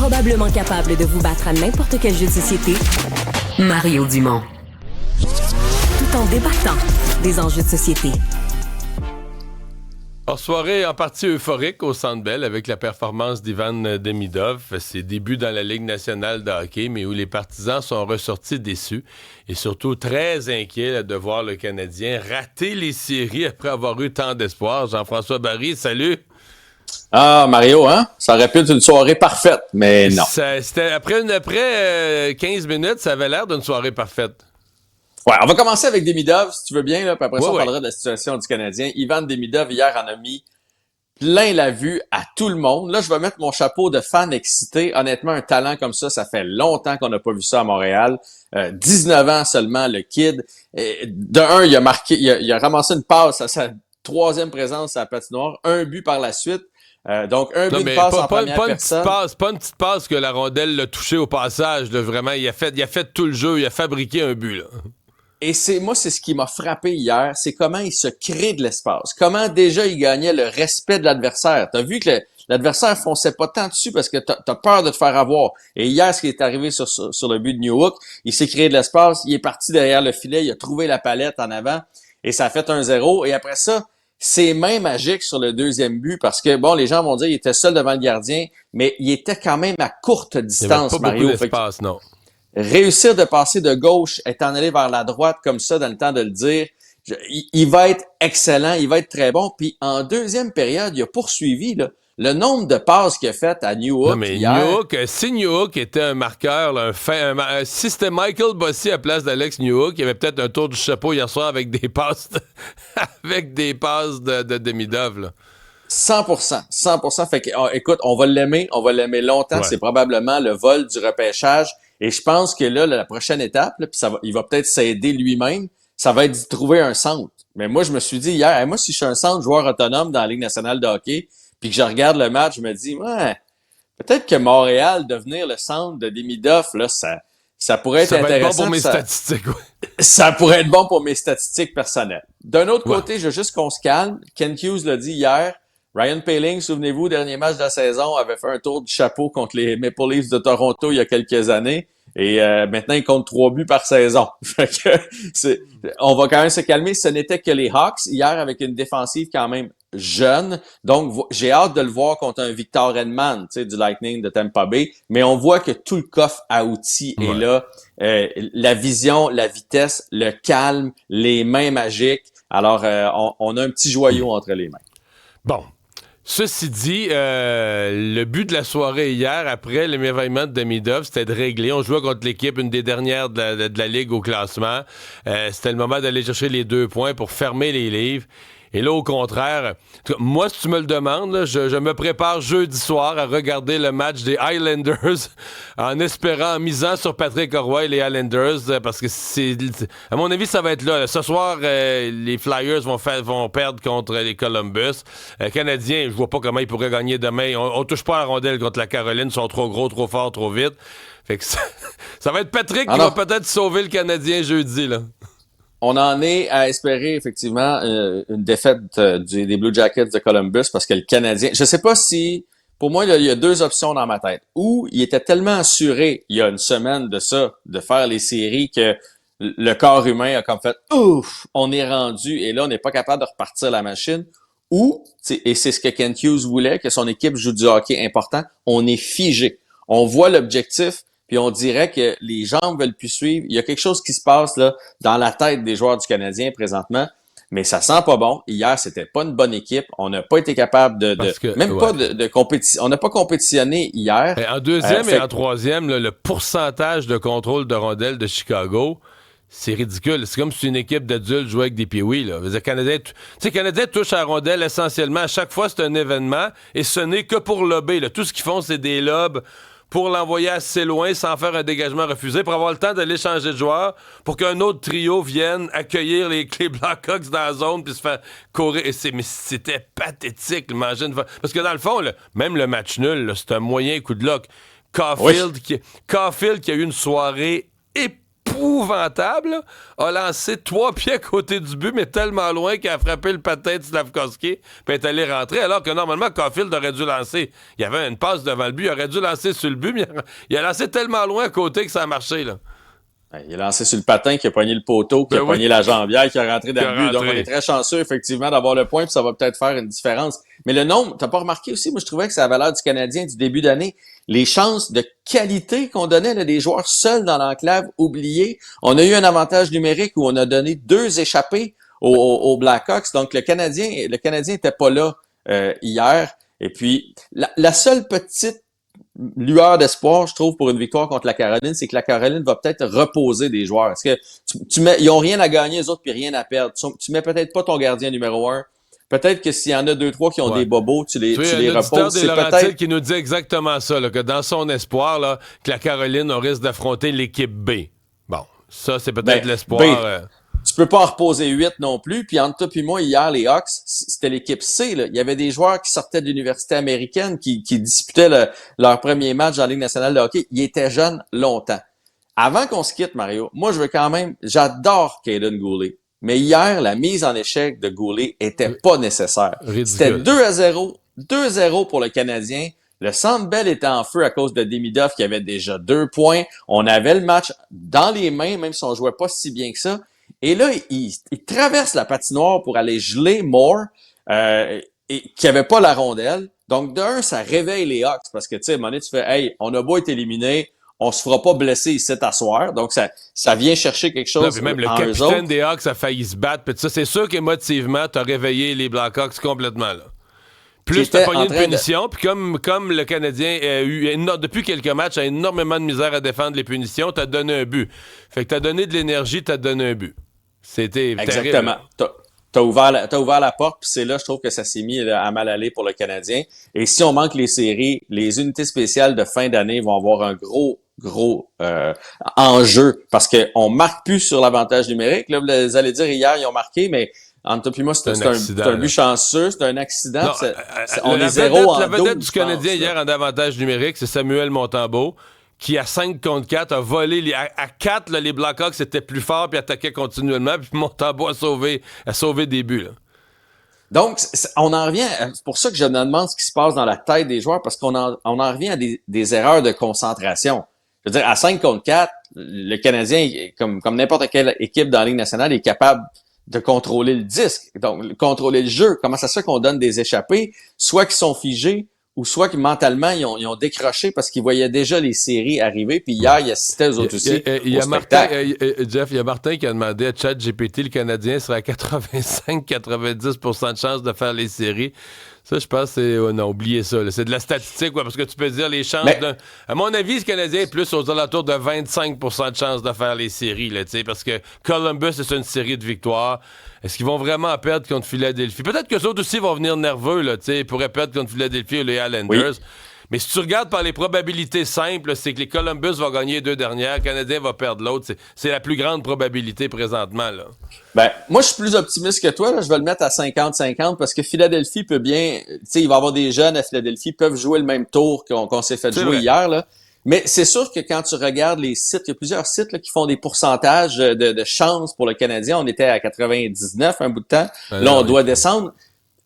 Probablement capable de vous battre à n'importe quel jeu de société, Mario Dumont. Tout en débattant des enjeux de société. En soirée en partie euphorique au Centre Bell avec la performance d'Ivan Demidov, ses débuts dans la Ligue nationale de hockey, mais où les partisans sont ressortis déçus et surtout très inquiets de voir le Canadien rater les séries après avoir eu tant d'espoir. Jean-François Barry, salut! Ah, Mario, hein? Ça aurait pu être une soirée parfaite, mais non. C'était après 15 minutes, ça avait l'air d'une soirée parfaite. Ouais, on va commencer avec Demidov, si tu veux bien, là, puis après ça, on parlera de la situation du Canadien. Ivan Demidov, hier, en a mis plein la vue à tout le monde. Là, je vais mettre mon chapeau de fan excité. Honnêtement, un talent comme ça fait longtemps qu'on n'a pas vu ça à Montréal. 19 ans seulement, le kid. Il a marqué, il a ramassé une passe à sa troisième présence à la patinoire, un but par la suite. Donc, un but de passe en première personne. Pas une petite passe que la rondelle l'a touché au passage. Là, vraiment, il a fait tout le jeu. Il a fabriqué un but. Là. Et c'est ce qui m'a frappé hier, c'est comment il se crée de l'espace. Comment déjà il gagnait le respect de l'adversaire. T'as vu que l'adversaire fonçait pas tant dessus parce que t'as peur de te faire avoir. Et hier, ce qui est arrivé sur le but de Newhook, il s'est créé de l'espace, il est parti derrière le filet, il a trouvé la palette en avant et ça a fait 1-0. Et après ça, c'est même magique sur le deuxième but parce que, bon, les gens vont dire qu'il était seul devant le gardien, mais il était quand même à courte distance, Mario. Il n'y avait pas beaucoup d'espace, non. Réussir de passer de gauche, étant allé vers la droite comme ça dans le temps de le dire, il va être excellent, il va être très bon. Puis en deuxième période, il a poursuivi là, le nombre de passes qu'il a faites à Newhook hier. Si Newhook était un marqueur, là, si c'était Michael Bossy à place d'Alex Newhook, il y avait peut-être un tour du chapeau hier soir avec des passes de Demidov. Là. 100%. Fait que, écoute, on va l'aimer longtemps. Ouais. C'est probablement le vol du repêchage. Et je pense que là, la prochaine étape, là, puis il va peut-être s'aider lui-même, ça va être d'y trouver un centre. Mais moi, je me suis dit hier, moi, si je suis un centre joueur autonome dans la Ligue nationale de hockey, puis que je regarde le match, je me dis, ouais, peut-être que Montréal, devenir le centre de Demidov, là, ça pourrait être intéressant. Ça va être bon pour mes statistiques, oui. Ça pourrait être bon pour mes statistiques personnelles. D'un autre côté, je veux juste qu'on se calme. Ken Hughes l'a dit hier. Ryan Poehling, souvenez-vous, dernier match de la saison, avait fait un tour du chapeau contre les Maple Leafs de Toronto il y a quelques années. Et maintenant, il compte 3 buts par saison. Fait que on va quand même se calmer. Ce n'était que les Hawks hier avec une défensive quand même jeune. Donc, j'ai hâte de le voir contre un Victor Hedman, tu sais, du Lightning de Tampa Bay. Mais on voit que tout le coffre à outils est là. La vision, la vitesse, le calme, les mains magiques. Alors, on a un petit joyau entre les mains. Bon. Ceci dit, le but de la soirée hier, après l'émerveillement de Demidov, c'était de régler. On jouait contre l'équipe, une des dernières de la Ligue au classement. C'était le moment d'aller chercher les 2 points pour fermer les livres. Et là, au contraire, moi, si tu me le demandes, là, je me prépare jeudi soir à regarder le match des Highlanders en espérant, en misant sur Patrick Roy et les Highlanders, parce que à mon avis, ça va être là. Ce soir, les Flyers vont perdre contre les Columbus. Canadiens, je vois pas comment ils pourraient gagner demain. On touche pas à la rondelle contre la Caroline, ils sont trop gros, trop forts, trop vite. Fait que ça va être Patrick qui va peut-être sauver le Canadien jeudi, là. On en est à espérer effectivement une défaite des Blue Jackets de Columbus parce que le Canadien, je sais pas si, pour moi, il y a 2 options dans ma tête. Ou il était tellement assuré il y a une semaine de ça, de faire les séries, que le corps humain a comme fait « Ouf, on est rendu » et là, on n'est pas capable de repartir la machine. Ou, et c'est ce que Ken Hughes voulait, que son équipe joue du hockey important, on est figé. On voit l'objectif, puis on dirait que les jambes veulent plus suivre. Il y a quelque chose qui se passe là dans la tête des joueurs du Canadien présentement, mais ça sent pas bon. Hier, c'était pas une bonne équipe. On n'a pas été capable pas de compétition. On n'a pas compétitionné hier. En deuxième et en troisième, là, le pourcentage de contrôle de rondelles de Chicago, c'est ridicule. C'est comme si une équipe d'adultes jouait avec des pee-wee, là. Le Canadien touche à la rondelle essentiellement. À chaque fois, c'est un événement et ce n'est que pour lober, là. Tout ce qu'ils font, c'est des lobes pour l'envoyer assez loin sans faire un dégagement refusé, pour avoir le temps d'aller changer de joueur, pour qu'un autre trio vienne accueillir les Blackhawks dans la zone puis se faire courir. Mais c'était pathétique, imagine. Parce que dans le fond, là, même le match nul, c'est un moyen coup de luck. Caulfield qui a eu une soirée épouvantable. épouvantable, là, a lancé 3 pieds à côté du but, mais tellement loin qu'il a frappé le patin de Slavkovski, puis est allé rentrer, alors que normalement, Caulfield aurait dû lancer. Il y avait une passe devant le but, il aurait dû lancer sur le but, mais il a lancé tellement loin à côté que ça a marché, là. Il a lancé sur le patin, qui a pogné le poteau, qui a pogné la jambière, qui a rentré dans le but. Donc, on est très chanceux, effectivement, d'avoir le point, puis ça va peut-être faire une différence. Mais le nombre, t'as pas remarqué aussi, moi, je trouvais que c'est la valeur du Canadien du début d'année. Les chances de qualité qu'on donnait, là, des joueurs seuls dans l'enclave, oubliés. On a eu un avantage numérique où on a donné 2 échappées aux Blackhawks. Donc, le Canadien était pas là hier. Et puis, la seule petite lueur d'espoir, je trouve, pour une victoire contre la Caroline, c'est que la Caroline va peut-être reposer des joueurs. Parce que ils ont rien à gagner, les autres, puis rien à perdre. Tu mets peut-être pas ton gardien numéro 1. Peut-être que s'il y en a 2-3 qui ont des bobos, tu les reposes. C'est peut-être qui nous dit exactement ça, là, que dans son espoir, là, que la Caroline, on risque d'affronter l'équipe B. Bon, ça, c'est peut-être l'espoir. Tu peux pas en reposer 8 non plus. Puis entre toi puis moi, hier, les Hawks, c'était l'équipe C. Là. Il y avait des joueurs qui sortaient de l'université américaine, qui disputaient leur premier match dans la Ligue nationale de hockey. Ils étaient jeunes longtemps. Avant qu'on se quitte, Mario, moi, j'adore Caden Goulet. Mais hier, la mise en échec de Goulet était pas nécessaire. Ridicule. C'était 2-0. 2-0 pour le Canadien. Le Centre Bell était en feu à cause de Demidov qui avait déjà 2 points. On avait le match dans les mains, même si on jouait pas si bien que ça. Et là, il traverse la patinoire pour aller geler Moore, et qui avait pas la rondelle. Donc, d'un, ça réveille les Hawks parce que, tu sais, à un moment donné, tu fais, hey, on a beau être éliminé, on se fera pas blesser ici à soir. Donc, ça vient chercher quelque chose. Puis même le capitaine des Hawks a failli se battre. Puis ça, c'est sûr qu'émotivement, t'as réveillé les Blackhawks complètement, là. Plus t'as pogné une punition, puis comme le Canadien a eu, depuis quelques matchs, a énormément de misère à défendre les punitions, t'as donné un but. Fait que t'as donné de l'énergie, t'as donné un but. C'était exactement. Terrible. T'as ouvert la porte, puis c'est là, je trouve que ça s'est mis à mal aller pour le Canadien. Et si on manque les séries, les unités spéciales de fin d'année vont avoir un gros enjeu, parce qu'on marque plus sur l'avantage numérique. Là, vous allez dire, hier, ils ont marqué, mais entre toi et moi, c'est un but chanceux, c'est un accident. Non, on est 0 en 12. La vedette du Canadien hier en avantage numérique, c'est Samuel Montembeault, qui à 5 contre 4 a volé. À 4, là, les Blackhawks étaient plus forts puis attaquaient continuellement, puis Montembeault a sauvé des buts. Là. Donc, on en revient, c'est pour ça que je me demande ce qui se passe dans la tête des joueurs, parce qu'on en revient à des erreurs de concentration. Je veux dire, à 5 contre 4, le Canadien, comme n'importe quelle équipe dans la Ligue nationale, est capable de contrôler le disque, donc contrôler le jeu. Comment ça se fait qu'on donne des échappées, soit qui sont figés, ou soit que mentalement, ils ont décroché parce qu'ils voyaient déjà les séries arriver, puis hier, ils assistaient aux autres aussi. Il y a Martin, Jeff, il y a Martin qui a demandé à ChatGPT, le Canadien serait à 85-90% de chances de faire les séries. Ça, je pense que c'est... non, oubliez ça. Là. C'est de la statistique, parce que tu peux dire les chances... À mon avis, le Canadien est plus aux alentours de 25% de chances de faire les séries, là, parce que Columbus, c'est une série de victoires. Est-ce qu'ils vont vraiment perdre contre Philadelphie? Peut-être que les autres aussi vont venir nerveux, là, ils pourraient perdre contre Philadelphie ou les Islanders. Oui. Mais si tu regardes par les probabilités simples, c'est que les Columbus vont gagner les 2 dernières, le Canadien va perdre l'autre. C'est la plus grande probabilité présentement, là. Moi, je suis plus optimiste que toi. Là. Je vais le mettre à 50-50 parce que Philadelphie peut bien... Tu sais, il va y avoir des jeunes à Philadelphie qui peuvent jouer le même tour qu'on s'est fait jouer hier, là. Mais c'est sûr que quand tu regardes les sites, il y a plusieurs sites là, qui font des pourcentages de chances pour le Canadien. On était à 99 un bout de temps. Là, on doit descendre.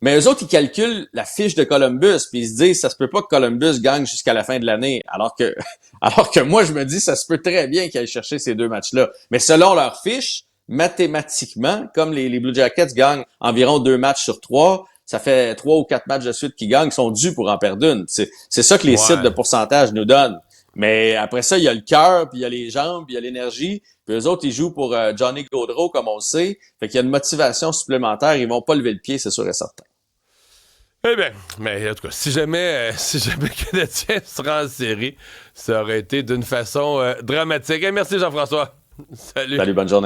Mais eux autres, ils calculent la fiche de Columbus, puis ils se disent, ça se peut pas que Columbus gagne jusqu'à la fin de l'année. Alors que moi, je me dis, ça se peut très bien qu'ils aillent chercher ces 2 matchs-là. Mais selon leur fiche, mathématiquement, comme les Blue Jackets gagnent environ 2 matchs sur 3, ça fait 3 ou 4 matchs de suite qu'ils gagnent, ils sont dus pour en perdre une. C'est ça que les sites de pourcentage nous donnent. Mais après ça, il y a le cœur, puis il y a les jambes, puis il y a l'énergie. Puis eux autres, ils jouent pour Johnny Gaudreau, comme on le sait. Fait qu'il y a une motivation supplémentaire. Ils vont pas lever le pied, c'est sûr et certain. Eh bien, mais en tout cas, si jamais le Canadien sera en série, ça aurait été d'une façon dramatique. Merci Jean-François. Salut. Salut, bonne journée.